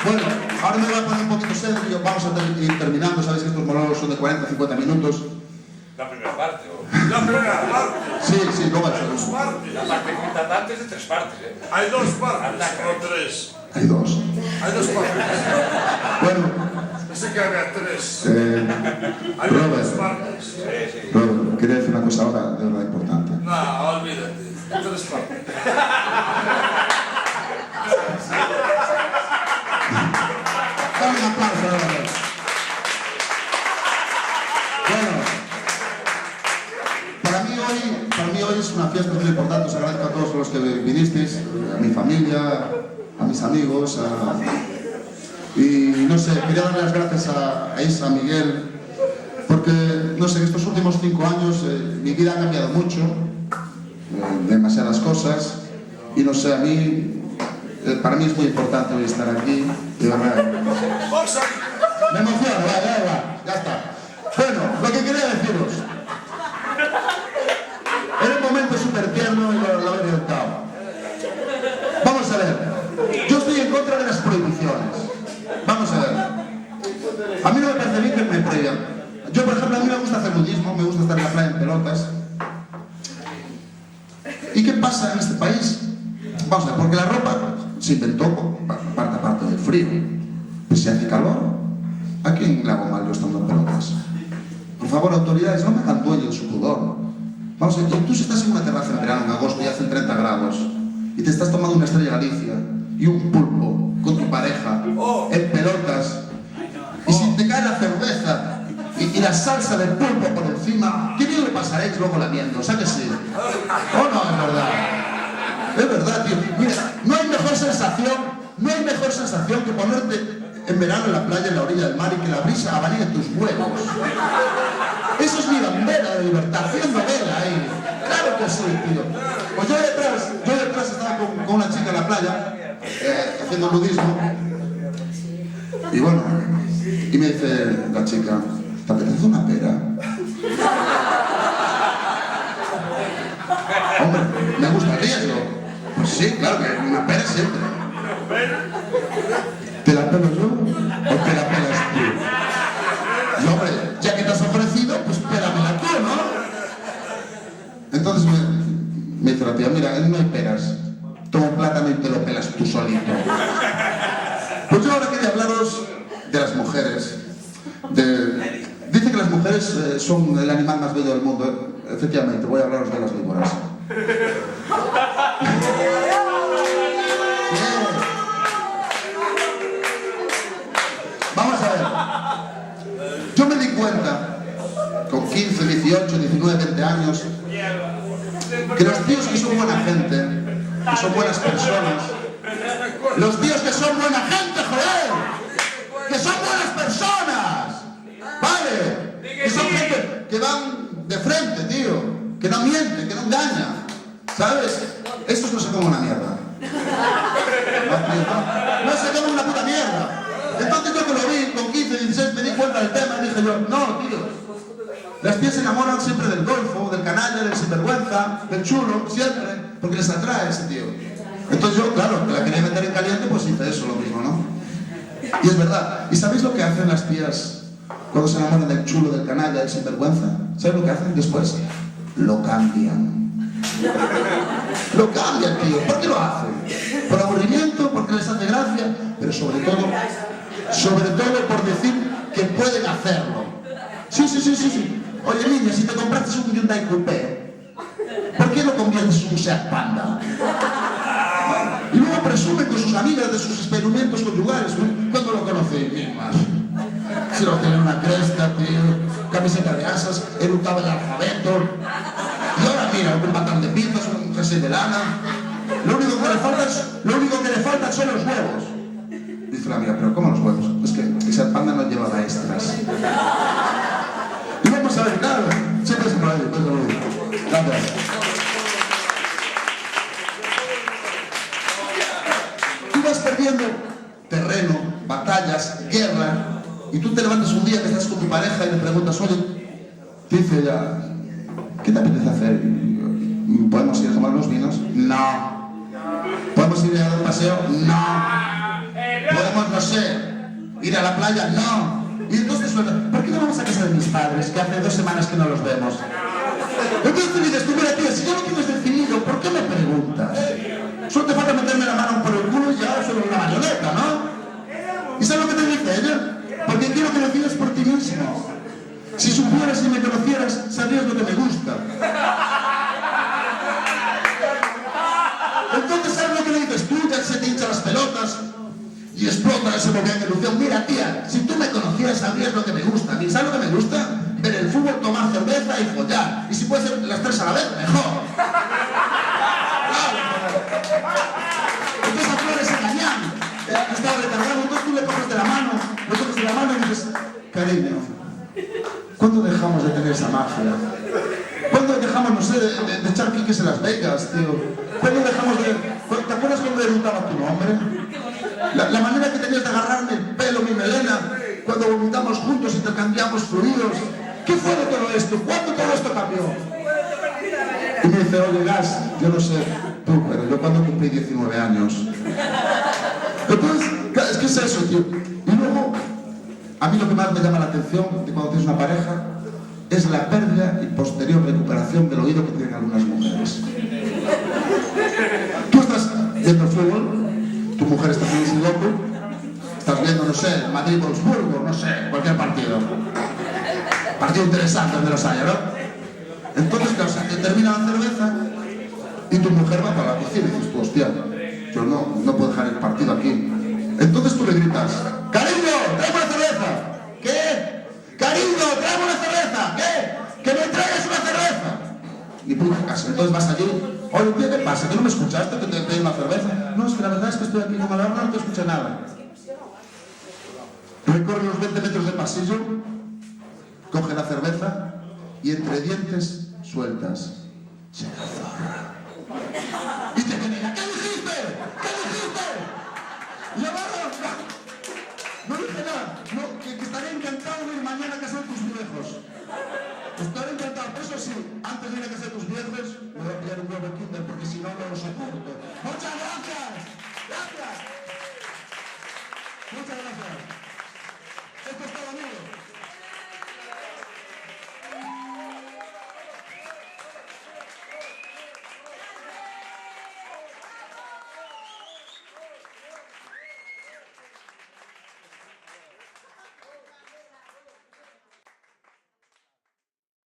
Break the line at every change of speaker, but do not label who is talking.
Bueno, ahora me voy a poner un poquito serio, vamos a ir terminando, sabéis que estos monólogos son de 40-50 minutos.
La primera parte, ¿o?
La primera parte.
Sí, luego
Hay dos partes.
La parte importante es de 3 partes, ¿eh?
Hay dos partes, no tres.
Hay dos.
Hay dos partes.
Bueno,
Pensé que había tres. Hay
Robert,
dos partes.
Sí.
Robert, quería decir una cosa ahora de verdad importante.
No, olvídate. Tres partes.
Dame un aplauso, Robert. Bueno, para mí hoy es una fiesta muy importante. Os agradezco a todos los que vinisteis, a mi familia, a mis amigos, y no sé, quería darle las gracias a Isa, a Miguel, porque, no sé, en estos últimos 5 años mi vida ha cambiado mucho, demasiadas cosas, y no sé, para mí es muy importante hoy estar aquí, de verdad. Me emociono, ya está. Bueno, lo que quería deciros, era un momento súper tierno y lo he disfrutado. Vamos a ver, yo estoy en contra de las prohibiciones. Vamos a ver, a mí no me parece bien que me prohíban. Yo, por ejemplo, a mí me gusta hacer nudismo, me gusta estar en la playa en pelotas. ¿Y qué pasa en este país? Vamos a ver, porque la ropa se inventó parte del frío. Pues si hace calor, ¿a quién le hago mal yo estando en pelotas? Por favor, autoridades, no me hagan dueño de su pudor. Vamos a ver, tú si estás en una terraza en verano, en agosto, y hacen 30 grados, y te estás tomando una Estrella Galicia y un pulpo con tu pareja, en pelotas, y si te cae la cerveza y la salsa del pulpo por encima, ¿qué bien le pasaréis luego lamiendo? ¿Sabes que sí? ¿O no es verdad? Es verdad, tío. Mira, no hay mejor sensación que ponerte en verano en la playa, en la orilla del mar, y que la brisa abanigue tus huevos. Eso es mi bandera de libertad, haciendo vela ahí. Claro que sí, tío. Pues yo detrás estaba con una chica en la playa, haciendo nudismo, y bueno, y me dice la chica, ¿te apetece una pera? Hombre, me gusta el riesgo. Pues sí, claro que una pera siempre. ¿Te la pelo yo o te la pelas tú? Y hombre, ya que te has ofrecido, pues pélamela tú, ¿no? Entonces me dice la tía, mira, no hay peras. Toma un plátano y te lo pelas tú solito. Pues yo ahora quería hablaros de las mujeres. Dicen que las mujeres son el animal más bello del mundo. Efectivamente, voy a hablaros de las víboras. Vamos a ver. Yo me di cuenta, con 15, 18, 19, 20 años, que los tíos que son buena gente, que son buenas personas, los tíos que son buena gente, joder, que son buenas personas, ¿vale? Que son gente que van de frente, tío, que no miente, que no engaña, ¿sabes? Estos no se comen una mierda. No se comen una puta mierda. Entonces yo que lo vi con 15, 16, me di cuenta del tema y dije yo, no, tío. Las tías se enamoran siempre del golfo, del canalla, del sinvergüenza, del chulo, siempre, porque les atrae ese tío. Entonces yo, claro, que la quería meter en caliente, pues hice eso, lo mismo, ¿no? Y es verdad. ¿Y sabéis lo que hacen las tías cuando se enamoran del chulo, del canalla, del sinvergüenza? ¿Sabéis lo que hacen después? Lo cambian. Lo cambian, tío. ¿Por qué lo hacen? ¿Por aburrimiento? ¿Porque les hace gracia? Pero sobre todo por decir que pueden hacerlo. Sí. Oye, niña, si te compraste un Hyundai Coupé, ¿por qué no conviertes en un Seat Panda? Y luego presumen con sus amigas de sus experimentos conyugales, ¿no? ¿Cuándo lo conocéis, mismas? Si lo tienen una cresta, tío, camiseta de asas, eructaba el alfabeto. Y ahora mira, un pantalón de pinzas, un jersey de lana. Lo único que le faltan son los huevos. Dice la amiga, pero ¿cómo los huevos? Es que esa panda no llevaba extras. Y vamos a ver, claro, siempre se puede, gracias. Tú vas perdiendo terreno, batallas, guerra, y tú te levantas un día que estás con tu pareja y le preguntas, oye, te dice ella, ¿qué te apetece hacer? ¿Podemos ir a tomar unos vinos? No. ¿Podemos ir a dar un paseo? No. ¿Podemos no sé, ir a la playa, no. Y entonces, ¿por qué no vamos a casa de mis padres, que hace 2 semanas que no los vemos? Entonces tú dices, tú mira tío, si ya lo tienes definido, ¿por qué me preguntas? Solo te falta meterme la mano por el culo y ya soy una marioneta, ¿no? ¿Y sabes lo que te dice ella? Porque quiero que lo decidas por ti mismo. Si supieras y me conocieras, sabrías lo que me gusta. Entonces, ¿sabes lo que le dices? Tú ya se te hinchan las pelotas y explota ese volcán de erupción. Mira, tía, si tú me conocieras, sabrías lo que me gusta. ¿Y sabes lo que me gusta? Ver el fútbol, tomar cerveza y follar. Y si puede ser las 3 a la vez, mejor. Entonces a Flores engañan. Estaba retardado, entonces tú le coges de la mano, y dices, cariño, ¿cuándo dejamos de tener esa magia? ¿Cuándo dejamos, no sé, de echar piques en Las Vegas, tío? ¿Cuándo dejamos de... ¿Te acuerdas cuando eructaba tu nombre? La manera que tenías de agarrarme el pelo, mi melena, cuando vomitamos juntos, intercambiamos fluidos. ¿Qué fue de todo esto? ¿Cuándo todo esto cambió? Y me dice, oye, Gas, yo no sé tú, pero yo cuando cumplí 19 años. Entonces, es que es eso, tío. Y luego, a mí lo que más me llama la atención de cuando tienes una pareja es la pérdida y posterior recuperación del oído que tienen algunas mujeres. Tú estás viendo fútbol, tu mujer está feliz y loco, estás viendo, no sé, Madrid-Wolfsburgo, no sé, cualquier partido. Partido interesante donde los haya, ¿no? Entonces, claro, se termina la cerveza y tu mujer va para la cocina y dices tú, hostia, yo no puedo dejar el partido aquí. Entonces tú le gritas, cariño, tráeme una cerveza. ¿Qué? Cariño, tráeme una cerveza. ¿Qué? Que me traigas una cerveza. Y puta casa, entonces vas allí, oye, tío, ¿qué pasa? ¿Que no me escuchaste que te pedí una cerveza? No, es que la verdad es que estoy aquí con el horno, no te escuché nada. Recorre los 20 metros de pasillo, coge la cerveza y entre dientes sueltas, se la zorra. Y te genera, ¿qué dijiste? ¿Qué dijiste? Y yo, no dije nada, no, que estaría encantado de ir mañana a casa de tus viejos. Estaré encantado, pero eso sí, antes de ir a casa de tus viejos, me voy a pillar un huevo Kinder porque si no, no lo soporto.